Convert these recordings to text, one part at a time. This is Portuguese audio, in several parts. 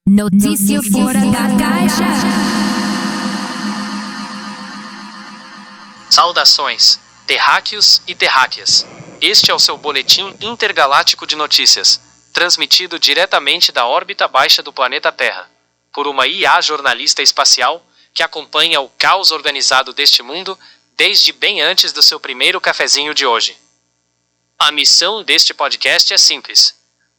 Notícia fora da caixa. Saudações, terráqueos e terráqueas. Este é o seu boletim intergaláctico de notícias, transmitido diretamente da órbita baixa do planeta Terra, por uma IA jornalista espacial que acompanha o caos organizado deste mundo desde bem antes do seu primeiro cafezinho de hoje. A missão deste podcast é simples: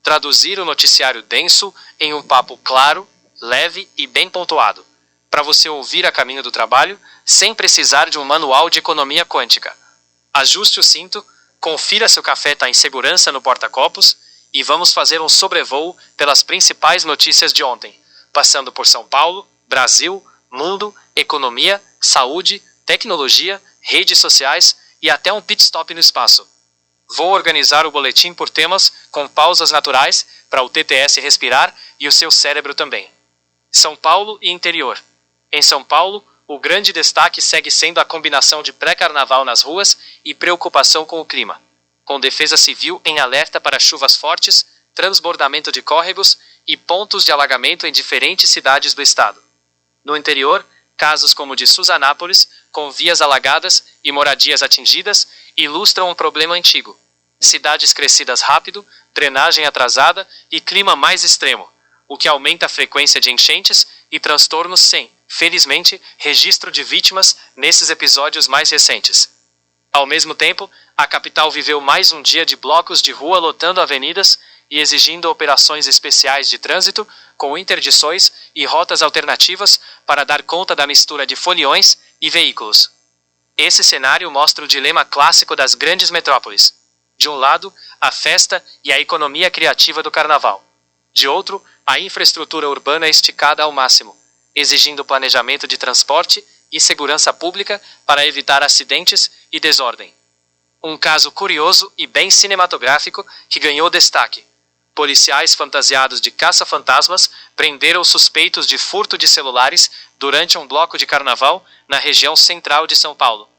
traduzir o noticiário denso em um papo claro, leve e bem pontuado, para você ouvir a caminho do trabalho sem precisar de um manual de economia quântica. Ajuste o cinto, confira se o café está em segurança no porta-copos e vamos fazer um sobrevoo pelas principais notícias de ontem, passando por São Paulo, Brasil, mundo, economia, saúde, tecnologia, redes sociais e até um pit stop no espaço. Vou organizar o boletim por temas com pausas naturais para o TTS respirar e o seu cérebro também. São Paulo e interior. Em São Paulo, o grande destaque segue sendo a combinação de pré-carnaval nas ruas e preocupação com o clima, com Defesa Civil em alerta para chuvas fortes, transbordamento de córregos e pontos de alagamento em diferentes cidades do estado. No interior, casos como o de Suzanápolis, com vias alagadas e moradias atingidas, ilustram um problema antigo. Cidades crescidas rápido, drenagem atrasada e clima mais extremo, o que aumenta a frequência de enchentes e transtornos sem, felizmente, registro de vítimas nesses episódios mais recentes. Ao mesmo tempo, a capital viveu mais um dia de blocos de rua lotando avenidas e exigindo operações especiais de trânsito com interdições e rotas alternativas para dar conta da mistura de foliões e veículos. Esse cenário mostra o dilema clássico das grandes metrópoles. De um lado, a festa e a economia criativa do carnaval. De outro, a infraestrutura urbana esticada ao máximo, exigindo planejamento de transporte e segurança pública para evitar acidentes e desordem. Um caso curioso e bem cinematográfico que ganhou destaque. Policiais fantasiados de caça-fantasmas prenderam suspeitos de furto de celulares durante um bloco de carnaval na região central de São Paulo,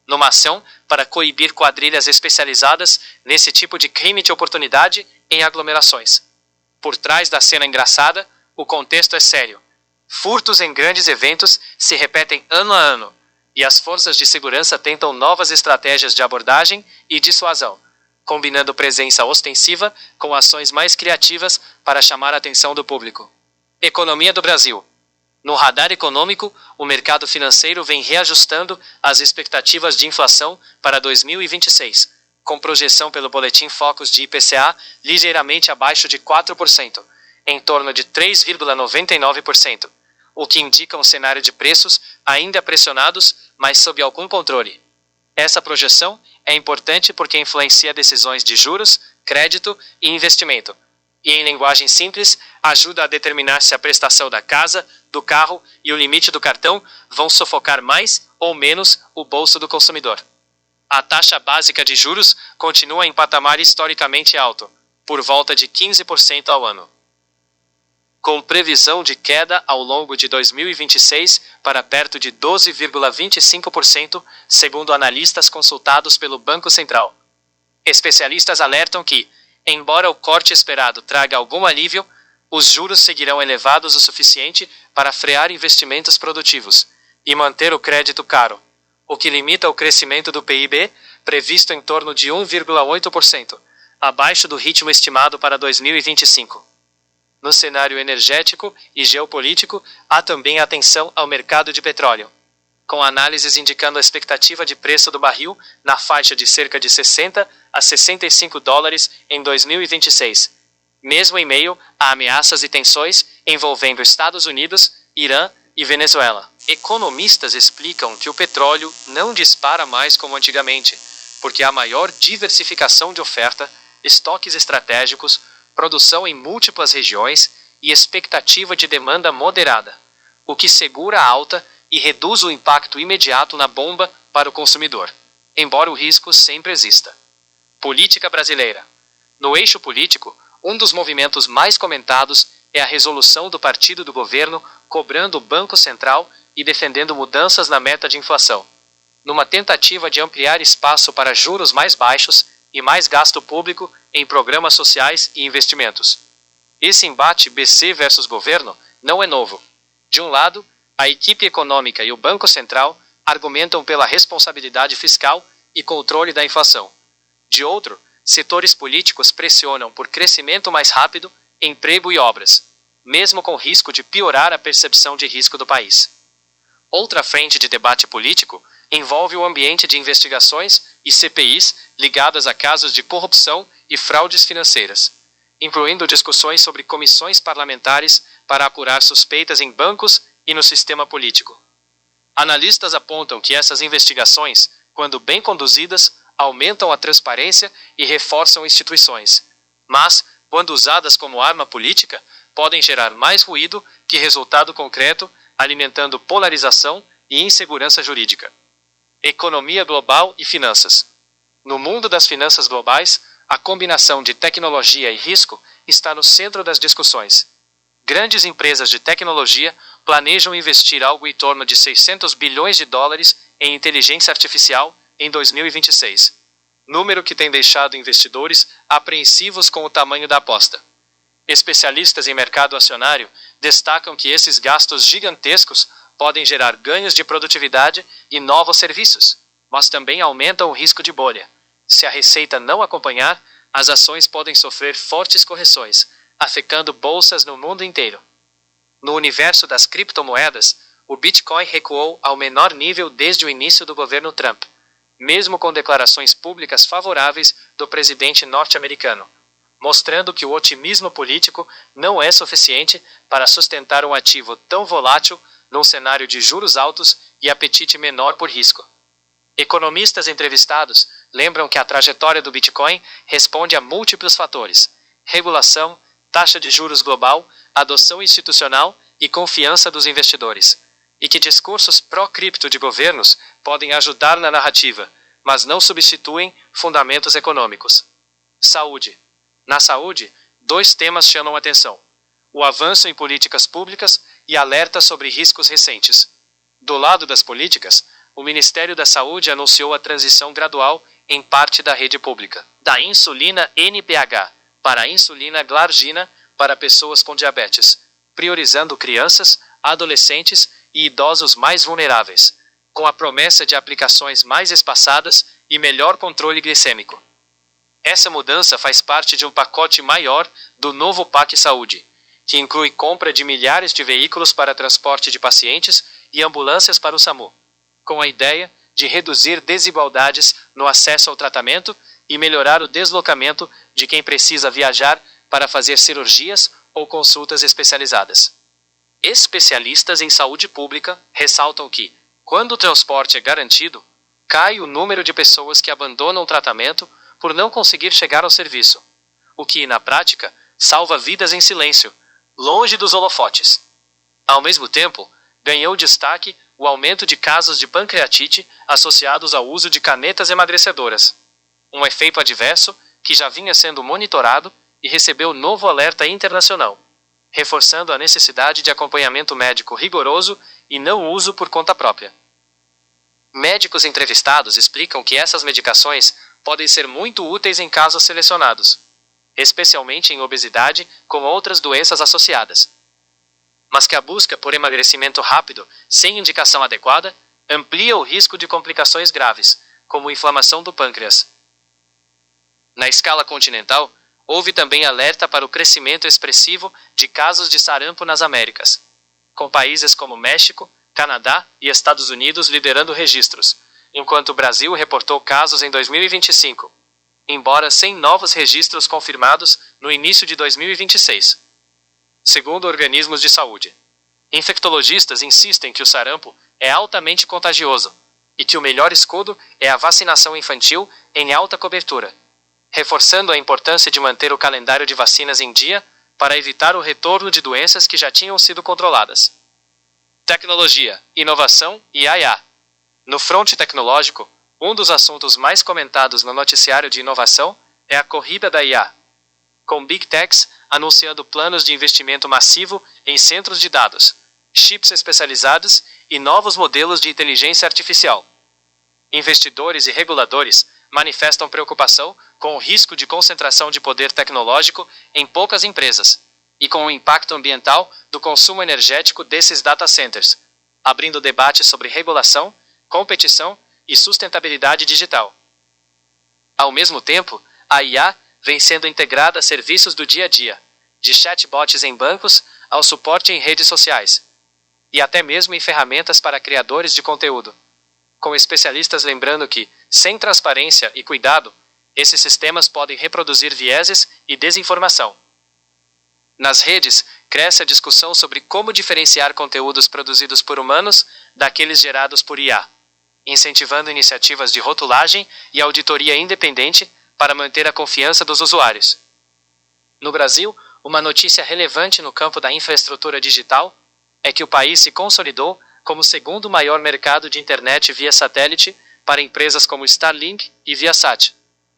numa ação para coibir quadrilhas especializadas nesse tipo de crime de oportunidade em aglomerações. Por trás da cena engraçada, o contexto é sério. Furtos em grandes eventos se repetem ano a ano, e as forças de segurança tentam novas estratégias de abordagem e dissuasão, combinando presença ostensiva com ações mais criativas para chamar a atenção do público. Economia do Brasil. No radar econômico, o mercado financeiro vem reajustando as expectativas de inflação para 2026, com projeção pelo Boletim Focus de IPCA ligeiramente abaixo de 4%, em torno de 3,99%, o que indica um cenário de preços ainda pressionados, mas sob algum controle. Essa projeção é importante porque influencia decisões de juros, crédito e investimento, e em linguagem simples, ajuda a determinar se a prestação da casa, do carro e o limite do cartão vão sufocar mais ou menos o bolso do consumidor. A taxa básica de juros continua em patamar historicamente alto, por volta de 15% ao ano, com previsão de queda ao longo de 2026 para perto de 12,25%, segundo analistas consultados pelo Banco Central. Especialistas alertam que, embora o corte esperado traga algum alívio, os juros seguirão elevados o suficiente para frear investimentos produtivos e manter o crédito caro, o que limita o crescimento do PIB, previsto em torno de 1,8%, abaixo do ritmo estimado para 2025. No cenário energético e geopolítico, há também atenção ao mercado de petróleo, com análises indicando a expectativa de preço do barril na faixa de cerca de 60 a 65 dólares em 2026, mesmo em meio a ameaças e tensões envolvendo Estados Unidos, Irã e Venezuela. Economistas explicam que o petróleo não dispara mais como antigamente, porque há maior diversificação de oferta, estoques estratégicos, produção em múltiplas regiões e expectativa de demanda moderada, o que segura a alta e reduz o impacto imediato na bomba para o consumidor, embora o risco sempre exista. Política brasileira. No eixo político, um dos movimentos mais comentados é a resolução do partido do governo cobrando o Banco Central e defendendo mudanças na meta de inflação, numa tentativa de ampliar espaço para juros mais baixos e mais gasto público em programas sociais e investimentos. Esse embate BC versus governo não é novo. De um lado, a equipe econômica e o Banco Central argumentam pela responsabilidade fiscal e controle da inflação. De outro, setores políticos pressionam por crescimento mais rápido, emprego e obras, mesmo com risco de piorar a percepção de risco do país. Outra frente de debate político envolve o ambiente de investigações e CPIs ligadas a casos de corrupção e fraudes financeiras, incluindo discussões sobre comissões parlamentares para apurar suspeitas em bancos e no sistema político. Analistas apontam que essas investigações, quando bem conduzidas, aumentam a transparência e reforçam instituições, mas, quando usadas como arma política, podem gerar mais ruído que resultado concreto, alimentando polarização e insegurança jurídica. Economia global e finanças. No mundo das finanças globais, a combinação de tecnologia e risco está no centro das discussões. Grandes empresas de tecnologia planejam investir algo em torno de 600 bilhões de dólares em inteligência artificial em 2026, número que tem deixado investidores apreensivos com o tamanho da aposta. Especialistas em mercado acionário destacam que esses gastos gigantescos podem gerar ganhos de produtividade e novos serviços, mas também aumentam o risco de bolha. Se a receita não acompanhar, as ações podem sofrer fortes correções, afetando bolsas no mundo inteiro. No universo das criptomoedas, o Bitcoin recuou ao menor nível desde o início do governo Trump, mesmo com declarações públicas favoráveis do presidente norte-americano, mostrando que o otimismo político não é suficiente para sustentar um ativo tão volátil num cenário de juros altos e apetite menor por risco. Economistas entrevistados lembram que a trajetória do Bitcoin responde a múltiplos fatores: regulação, taxa de juros global, adoção institucional e confiança dos investidores, e que discursos pró-cripto de governos podem ajudar na narrativa, mas não substituem fundamentos econômicos. Saúde. Na saúde, dois temas chamam a atenção: o avanço em políticas públicas e alertas sobre riscos recentes. Do lado das políticas, o Ministério da Saúde anunciou a transição gradual em parte da rede pública, da insulina NPH para a insulina glargina para pessoas com diabetes, priorizando crianças, adolescentes e idosos mais vulneráveis, com a promessa de aplicações mais espaçadas e melhor controle glicêmico. Essa mudança faz parte de um pacote maior do novo PAC Saúde, que inclui compra de milhares de veículos para transporte de pacientes e ambulâncias para o SAMU, com a ideia de reduzir desigualdades no acesso ao tratamento e melhorar o deslocamento de quem precisa viajar para fazer cirurgias ou consultas especializadas. Especialistas em saúde pública ressaltam que, quando o transporte é garantido, cai o número de pessoas que abandonam o tratamento por não conseguir chegar ao serviço, o que, na prática, salva vidas em silêncio, longe dos holofotes. Ao mesmo tempo, ganhou destaque o aumento de casos de pancreatite associados ao uso de canetas emagrecedoras, um efeito adverso que já vinha sendo monitorado e recebeu novo alerta internacional, reforçando a necessidade de acompanhamento médico rigoroso e não uso por conta própria. Médicos entrevistados explicam que essas medicações podem ser muito úteis em casos selecionados, especialmente em obesidade com outras doenças associadas, mas que a busca por emagrecimento rápido, sem indicação adequada, amplia o risco de complicações graves, como inflamação do pâncreas. Na escala continental, houve também alerta para o crescimento expressivo de casos de sarampo nas Américas, com países como México, Canadá e Estados Unidos liderando registros, enquanto o Brasil reportou casos em 2025, embora sem novos registros confirmados no início de 2026. Segundo organismos de saúde, infectologistas insistem que o sarampo é altamente contagioso e que o melhor escudo é a vacinação infantil em alta cobertura, reforçando a importância de manter o calendário de vacinas em dia para evitar o retorno de doenças que já tinham sido controladas. Tecnologia, inovação e IA. No fronte tecnológico, um dos assuntos mais comentados no noticiário de inovação é a corrida da IA, com Big Techs anunciando planos de investimento massivo em centros de dados, chips especializados e novos modelos de inteligência artificial. Investidores e reguladores manifestam preocupação com o risco de concentração de poder tecnológico em poucas empresas e com o impacto ambiental do consumo energético desses data centers, abrindo debate sobre regulação, competição e sustentabilidade digital. Ao mesmo tempo, a IA vem sendo integrada a serviços do dia a dia, de chatbots em bancos ao suporte em redes sociais, e até mesmo em ferramentas para criadores de conteúdo, com especialistas lembrando que, sem transparência e cuidado, esses sistemas podem reproduzir vieses e desinformação. Nas redes, cresce a discussão sobre como diferenciar conteúdos produzidos por humanos daqueles gerados por IA, incentivando iniciativas de rotulagem e auditoria independente para manter a confiança dos usuários. No Brasil, uma notícia relevante no campo da infraestrutura digital é que o país se consolidou como o segundo maior mercado de internet via satélite para empresas como Starlink e Viasat,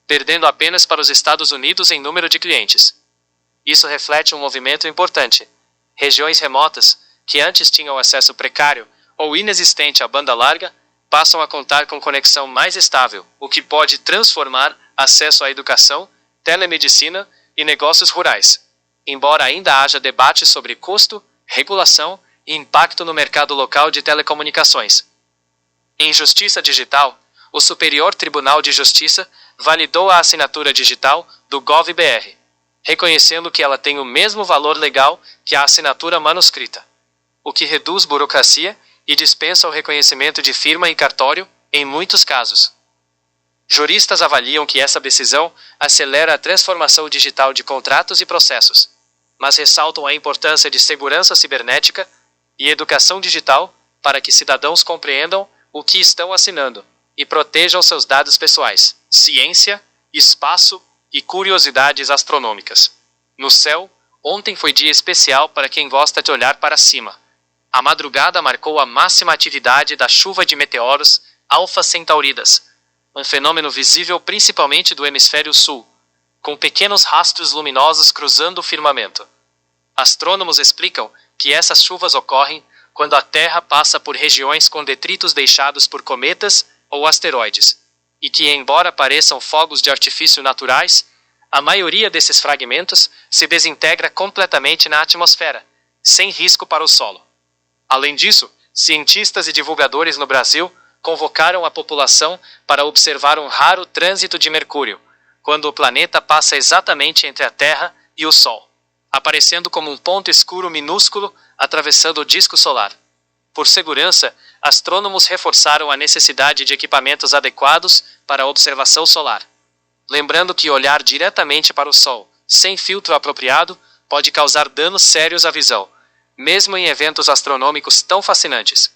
perdendo apenas para os Estados Unidos em número de clientes. Isso reflete um movimento importante. Regiões remotas, que antes tinham acesso precário ou inexistente à banda larga, passam a contar com conexão mais estável, o que pode transformar acesso à educação, telemedicina e negócios rurais, embora ainda haja debate sobre custo, regulação e impacto no mercado local de telecomunicações. Em Justiça Digital, o Superior Tribunal de Justiça validou a assinatura digital do GovBR, reconhecendo que ela tem o mesmo valor legal que a assinatura manuscrita, o que reduz burocracia e dispensa o reconhecimento de firma e cartório em muitos casos. Juristas avaliam que essa decisão acelera a transformação digital de contratos e processos, mas ressaltam a importância de segurança cibernética e educação digital para que cidadãos compreendam o que estão assinando e protejam seus dados pessoais, ciência, espaço e curiosidades astronômicas. No céu, ontem foi dia especial para quem gosta de olhar para cima. A madrugada marcou a máxima atividade da chuva de meteoros Alfa Centauridas, um fenômeno visível principalmente do hemisfério sul, com pequenos rastros luminosos cruzando o firmamento. Astrônomos explicam que essas chuvas ocorrem quando a Terra passa por regiões com detritos deixados por cometas ou asteroides, e que, embora pareçam fogos de artifício naturais, a maioria desses fragmentos se desintegra completamente na atmosfera, sem risco para o solo. Além disso, cientistas e divulgadores no Brasil convocaram a população para observar um raro trânsito de Mercúrio, quando o planeta passa exatamente entre a Terra e o Sol, aparecendo como um ponto escuro minúsculo atravessando o disco solar. Por segurança, astrônomos reforçaram a necessidade de equipamentos adequados para a observação solar, lembrando que olhar diretamente para o Sol, sem filtro apropriado, pode causar danos sérios à visão, mesmo em eventos astronômicos tão fascinantes.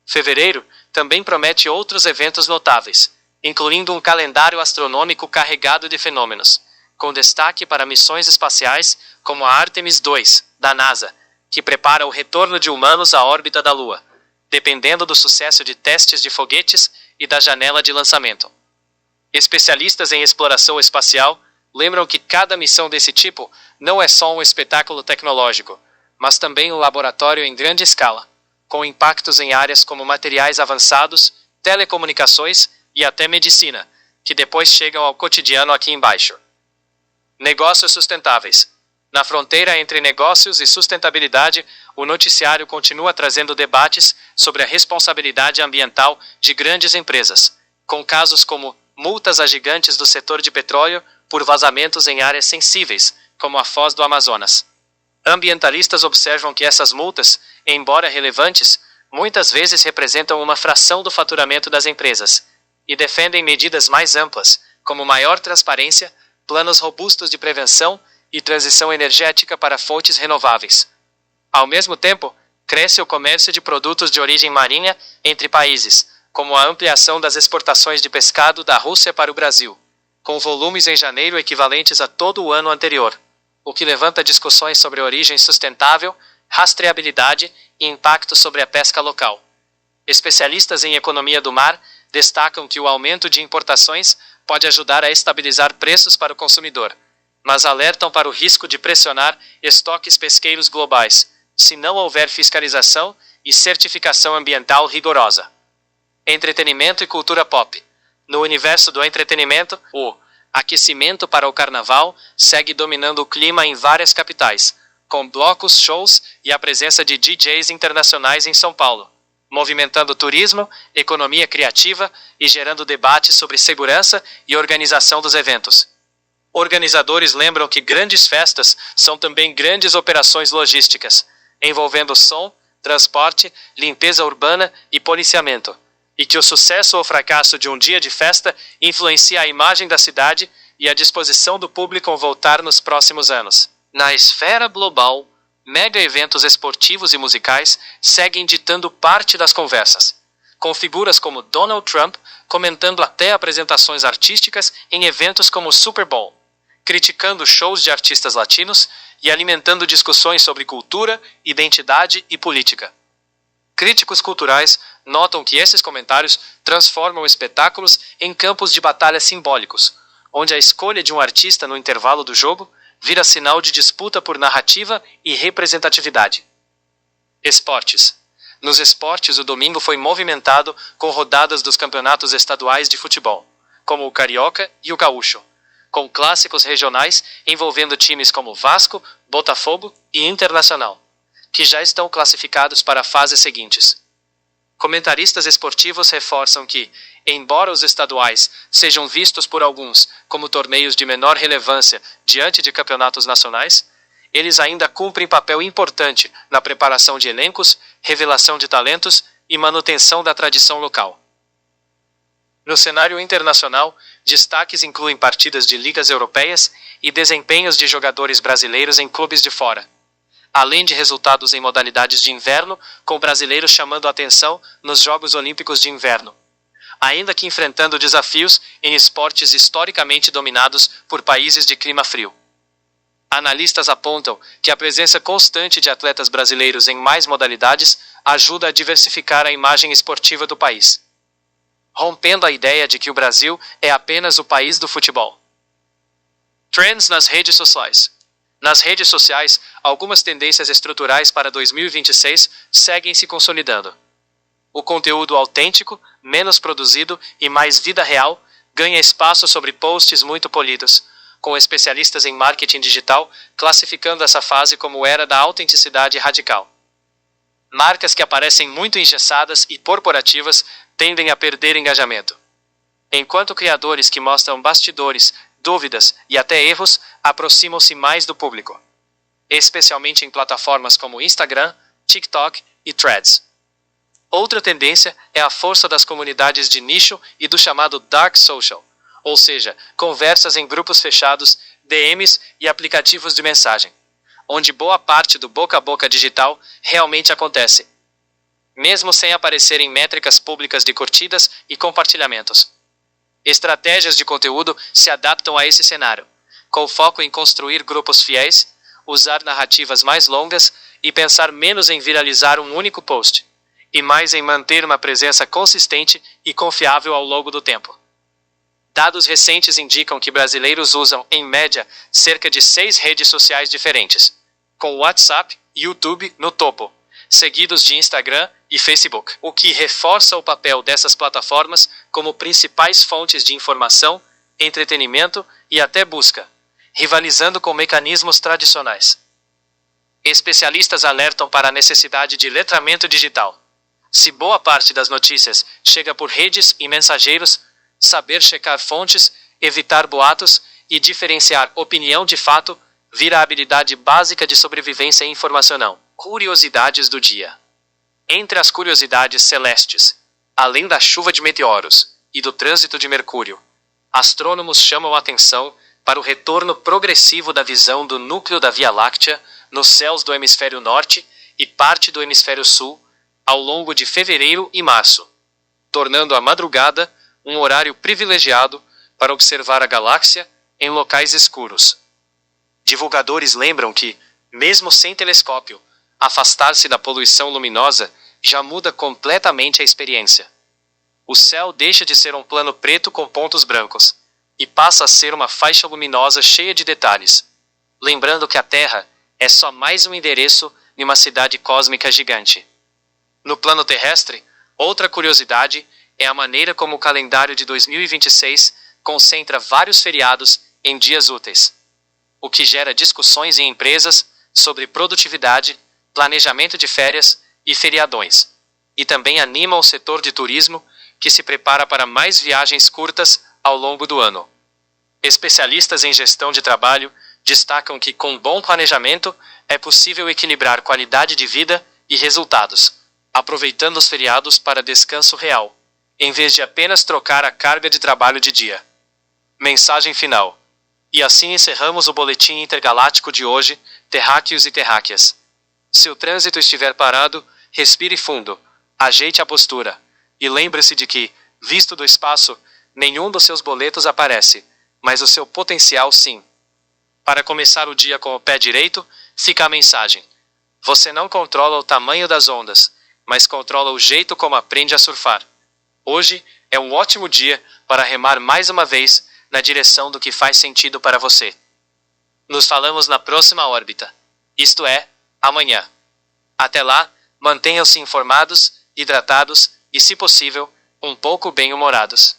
Fevereiro também promete outros eventos notáveis, incluindo um calendário astronômico carregado de fenômenos, com destaque para missões espaciais como a Artemis II, da NASA, que prepara o retorno de humanos à órbita da Lua, dependendo do sucesso de testes de foguetes e da janela de lançamento. Especialistas em exploração espacial lembram que cada missão desse tipo não é só um espetáculo tecnológico, mas também um laboratório em grande escala, com impactos em áreas como materiais avançados, telecomunicações e até medicina, que depois chegam ao cotidiano aqui embaixo. Negócios sustentáveis. Na fronteira entre negócios e sustentabilidade, o noticiário continua trazendo debates sobre a responsabilidade ambiental de grandes empresas, com casos como multas a gigantes do setor de petróleo por vazamentos em áreas sensíveis, como a Foz do Amazonas. Ambientalistas observam que essas multas, embora relevantes, muitas vezes representam uma fração do faturamento das empresas, e defendem medidas mais amplas, como maior transparência, planos robustos de prevenção e transição energética para fontes renováveis. Ao mesmo tempo, cresce o comércio de produtos de origem marinha entre países, como a ampliação das exportações de pescado da Rússia para o Brasil, com volumes em janeiro equivalentes a todo o ano anterior, o que levanta discussões sobre origem sustentável, rastreabilidade e impacto sobre a pesca local. Especialistas em economia do mar destacam que o aumento de importações pode ajudar a estabilizar preços para o consumidor, mas alertam para o risco de pressionar estoques pesqueiros globais, se não houver fiscalização e certificação ambiental rigorosa. Entretenimento e cultura pop. No universo do entretenimento, o aquecimento para o carnaval segue dominando o clima em várias capitais, com blocos, shows e a presença de DJs internacionais em São Paulo, movimentando turismo, economia criativa e gerando debates sobre segurança e organização dos eventos. Organizadores lembram que grandes festas são também grandes operações logísticas, envolvendo som, transporte, limpeza urbana e policiamento, e que o sucesso ou fracasso de um dia de festa influencia a imagem da cidade e a disposição do público a voltar nos próximos anos. Na esfera global, mega eventos esportivos e musicais seguem ditando parte das conversas, com figuras como Donald Trump comentando até apresentações artísticas em eventos como o Super Bowl, criticando shows de artistas latinos e alimentando discussões sobre cultura, identidade e política. Críticos culturais notam que esses comentários transformam espetáculos em campos de batalha simbólicos, onde a escolha de um artista no intervalo do jogo vira sinal de disputa por narrativa e representatividade. Esportes. Nos esportes, o domingo foi movimentado com rodadas dos campeonatos estaduais de futebol, como o Carioca e o Gaúcho, com clássicos regionais envolvendo times como Vasco, Botafogo e Internacional, que já estão classificados para fases seguintes. Comentaristas esportivos reforçam que, embora os estaduais sejam vistos por alguns como torneios de menor relevância diante de campeonatos nacionais, eles ainda cumprem papel importante na preparação de elencos, revelação de talentos e manutenção da tradição local. No cenário internacional, destaques incluem partidas de ligas europeias e desempenhos de jogadores brasileiros em clubes de fora, além de resultados em modalidades de inverno, com brasileiros chamando a atenção nos Jogos Olímpicos de Inverno, ainda que enfrentando desafios em esportes historicamente dominados por países de clima frio. Analistas apontam que a presença constante de atletas brasileiros em mais modalidades ajuda a diversificar a imagem esportiva do país, rompendo a ideia de que o Brasil é apenas o país do futebol. Trends nas redes sociais. Nas redes sociais, algumas tendências estruturais para 2026 seguem se consolidando. O conteúdo autêntico, menos produzido e mais vida real ganha espaço sobre posts muito polidos, com especialistas em marketing digital classificando essa fase como era da autenticidade radical. Marcas que aparecem muito engessadas e corporativas tendem a perder engajamento, enquanto criadores que mostram bastidores, dúvidas e até erros aproximam-se mais do público, especialmente em plataformas como Instagram, TikTok e Threads. Outra tendência é a força das comunidades de nicho e do chamado Dark Social, ou seja, conversas em grupos fechados, DMs e aplicativos de mensagem, onde boa parte do boca a boca digital realmente acontece, mesmo sem aparecer em métricas públicas de curtidas e compartilhamentos. Estratégias de conteúdo se adaptam a esse cenário, com foco em construir grupos fiéis, usar narrativas mais longas e pensar menos em viralizar um único post, e mais em manter uma presença consistente e confiável ao longo do tempo. Dados recentes indicam que brasileiros usam, em média, cerca de 6 redes sociais diferentes, com WhatsApp e YouTube no topo, seguidos de Instagram e Facebook, o que reforça o papel dessas plataformas como principais fontes de informação, entretenimento e até busca, rivalizando com mecanismos tradicionais. Especialistas alertam para a necessidade de letramento digital. Se boa parte das notícias chega por redes e mensageiros, saber checar fontes, evitar boatos e diferenciar opinião de fato vira a habilidade básica de sobrevivência informacional. Curiosidades do dia. Entre as curiosidades celestes, além da chuva de meteoros e do trânsito de Mercúrio, astrônomos chamam a atenção para o retorno progressivo da visão do núcleo da Via Láctea nos céus do hemisfério norte e parte do hemisfério sul ao longo de fevereiro e março, tornando a madrugada um horário privilegiado para observar a galáxia em locais escuros. Divulgadores lembram que, mesmo sem telescópio, afastar-se da poluição luminosa já muda completamente a experiência. O céu deixa de ser um plano preto com pontos brancos e passa a ser uma faixa luminosa cheia de detalhes, lembrando que a Terra é só mais um endereço em uma cidade cósmica gigante. No plano terrestre, outra curiosidade é a maneira como o calendário de 2026 concentra vários feriados em dias úteis, o que gera discussões em empresas, sobre produtividade, planejamento de férias e feriadões. E também anima o setor de turismo, que se prepara para mais viagens curtas ao longo do ano. Especialistas em gestão de trabalho destacam que, com bom planejamento, é possível equilibrar qualidade de vida e resultados, aproveitando os feriados para descanso real, em vez de apenas trocar a carga de trabalho de dia. Mensagem final. E assim encerramos o boletim intergaláctico de hoje, terráqueos e terráqueas. Se o trânsito estiver parado, respire fundo, ajeite a postura, e lembre-se de que, visto do espaço, nenhum dos seus boletos aparece, mas o seu potencial sim. Para começar o dia com o pé direito, fica a mensagem. Você não controla o tamanho das ondas, mas controla o jeito como aprende a surfar. Hoje é um ótimo dia para remar mais uma vez na direção do que faz sentido para você. Nos falamos na próxima órbita. Isto é, amanhã. Até lá, mantenham-se informados, hidratados e, se possível, um pouco bem-humorados.